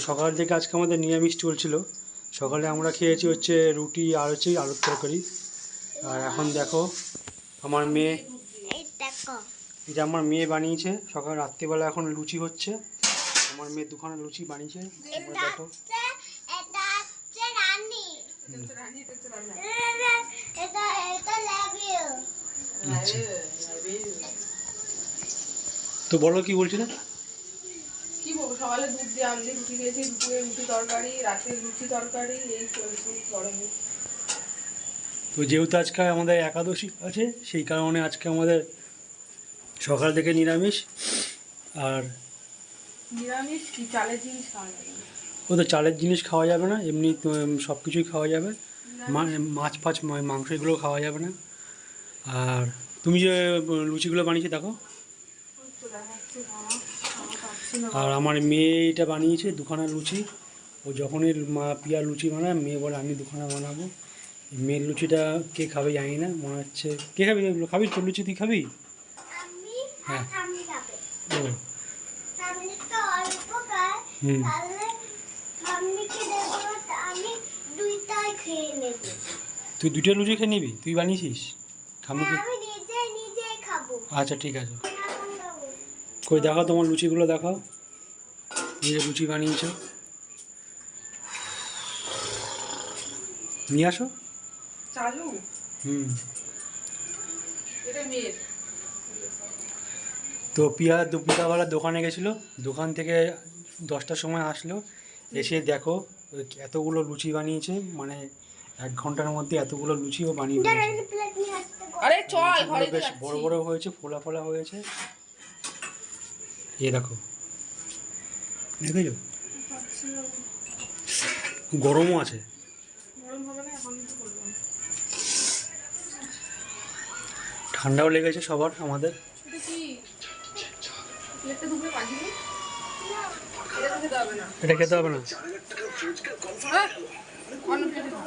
সকাল থেকে আজকে আমাদের নিরামিষ চলছিল। সকালে আমরা খেয়েছি হচ্ছে রুটি আর হচ্ছে আলুর তরকারি। আর এখন দেখো আমার মেয়ে, এটা আমার মেয়ে বানিয়েছে। সকাল রাত্রিবেলা এখন লুচি হচ্ছে। আমার মেয়ে দুখানা লুচি বানিয়েছে। দেখো তো বলো কি বলছি না কি বলবো, সকালে দুধ দিয়ে আমলি রুটি খেয়েছি, দুপুরে রুটি তরকারি, রাতে লুচি তরকারি, এই চলছে গরমে। তো যেহেতু আজকে আমাদের একাদশী আছে সেই কারণে আজকে আমাদের সকাল থেকে নিরামিষ। আর নিরামিষ কি চালের জিনিস খাওয়া যাবে না? ও তো চালের জিনিস খাওয়া যাবে না, এমনি সব কিছুই খাওয়া যাবে। মাছ ফাছ মাংস এগুলো খাওয়া যাবে না। আর তুমি যে লুচিগুলো বানিয়েছো দেখো। আর আমার মেয়ে এটা বানিয়েছে দুখানা লুচি। ও যখনই পিয়ার লুচি বানায় মেয়ে বলে আমি দুখানা বানাবো। মেয়ের লুচিটা কে খাবে জানি না, মনে হচ্ছে কে খাবি? এগুলো খাবি? তোর লুচি তুই খাবি? হ্যাঁ ও হুম, তুই দুটো লুচি খেয়ে নিবি? তুই বানিয়েছিস? খামুকে আচ্ছা ঠিক আছে। কই দেখাও তোমার লুচিগুলো দেখাও, নিজে লুচি বানিয়েছো। নিয়ে আসো। চালু হুম। এটা মেয়ের। তো পিয়া দুপুরবেলা দোকানে গেছিলো, দোকান থেকে 10টার সময় আসলো। এসে দেখো এতগুলো লুচি বানিয়েছে, মানে 1 ঘন্টার মধ্যে এতগুলো লুচিও বানিয়ে দিয়েছে। আরে চল ঘরে বেশ বড় বড় হয়েছে, ফোলা ফোলা হয়েছে। এ দেখো, দেখেছো? গরমও আছে। গরম হবে না এখন তো করলাম। ঠান্ডাও লেগেছে সবার আমাদের। এটা কি প্লেটটা দুপুরে পাঠিয়ে এটা খেতে হবে না, এটা খেতে হবে না। অন্য প্লেটে দাও।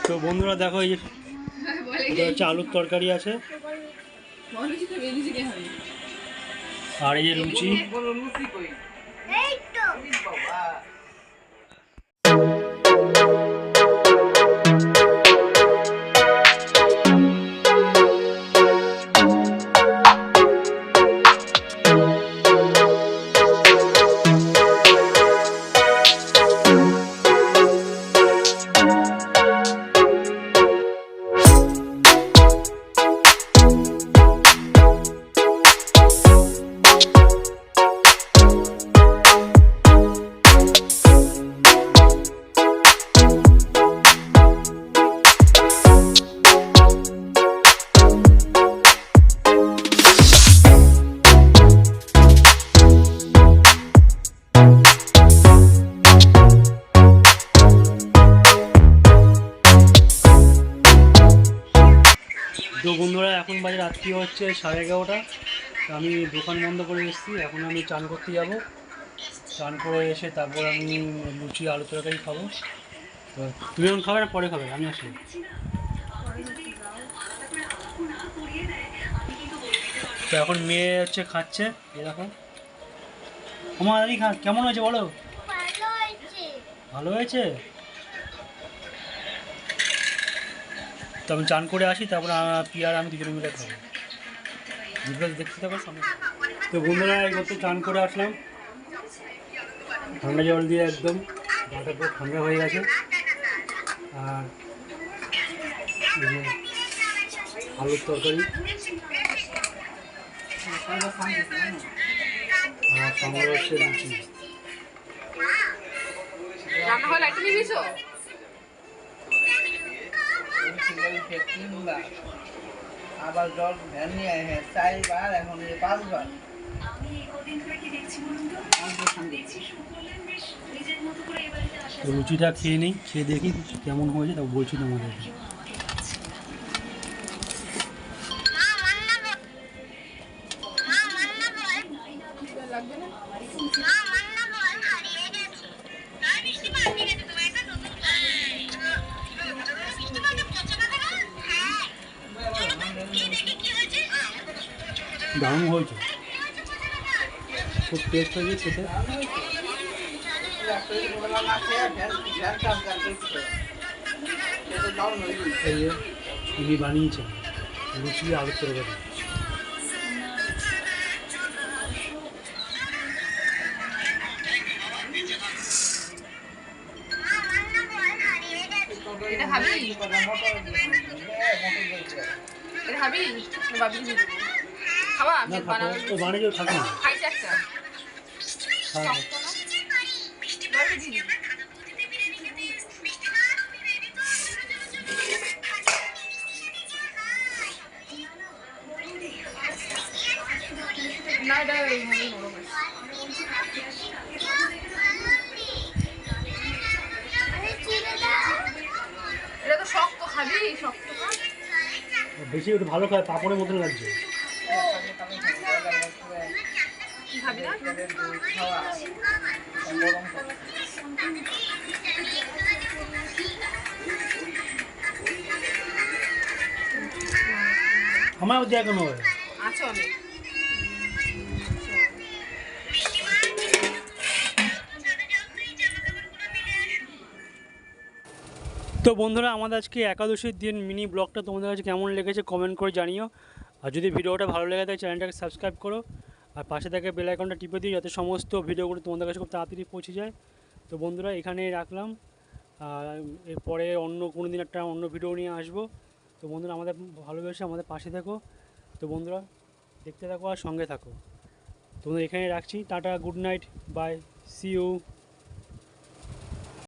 তো বন্ধুরা দেখো, এই যে এটা হচ্ছে আলুর তরকারি আছে, আর এই যে লুচি। তো বন্ধুরা এখন বাজে রাত্রি হচ্ছে 11:30। আমি দোকান বন্ধ করে এসেছি, এখন আমি চান করতে যাব। চান করে এসে তারপর আমি লুচি আলু তরকারি খাবো। তো তুমি এখন খাবে না পরে খাবে? আমি আসি। তো এখন মেয়ে হচ্ছে খাচ্ছে, এ দেখো। আমার দাদি কেমন হয়েছে বলো? ভালো হয়েছে। তো আমি চান করে আসি, তারপর পিয়ার আমি 2 জনে মিলে খাবো। দেখতে থাকো সামনে। তো বন্ধুরা এই করতে চান করে আসলাম ঠান্ডা জল দিয়ে, একদম গাটা পুরো ঠান্ডা হয়ে গেছে। আর আলুর তরকারি আর সঙ্গে হচ্ছে লুচি। রান্না হলে একটা নিয়ে গেছো? আবার জল ভ্যান নিয়ে 4বার, এখন 5বার। লুচিটা খেয়ে নিই, খেয়ে দেখি কেমন হয়েছে, তা বলছি তোমাদের। লাগবে না? দারুণ হয়েছে। খুব টেস্ট হয়েছে খেতে। এই যে ইনি বানিয়েছেন লুচি আলুর তরকারি। এটা খাবি? এটা খাবি? না বাবিকে দিয়ে দেবো? খাবা? আমি না থাকো, বানাবো। ও বানিয়ে থাকো না। খাইছে একটা। হ্যাঁ শক্ত না? বাবিকে দিয়ে দিবি। না এটা এইভাবেই নরম আছে। এটা তো শক্ত, খাবি? শক্ত খা। বেশি একটু ভালো খায়, পাপড়ের মতন লাগছে। খাবি না? আমার দেখ কেন হয়? আছে অনেক। তো বন্ধুরা, আমাদের আজকে একাদশীর দিন মিনি ব্লগটা তোমাদের কাছে কেমন লেগেছে কমেন্ট করে জানিও। আর যদি ভিডিওটা ভালো লেগে থাকে চ্যানেলটাকে সাবস্ক্রাইব করো, আর পাশে থেকে বেল আইকনটা টিপে দিও যাতে সমস্ত ভিডিওগুলো তোমাদের কাছে খুব তাড়াতাড়ি পৌঁছে যায়। তো বন্ধুরা, এখানেই রাখলাম, আর এরপরে অন্য কোনো দিন একটা অন্য ভিডিও নিয়ে আসবো। তো বন্ধুরা, আমাদের ভালোবেসে আমাদের পাশে থাকো। তো বন্ধুরা, দেখতে থাকো আর সঙ্গে থাকো। তোমাদের এখানেই রাখছি, tata, good night, bye, see you.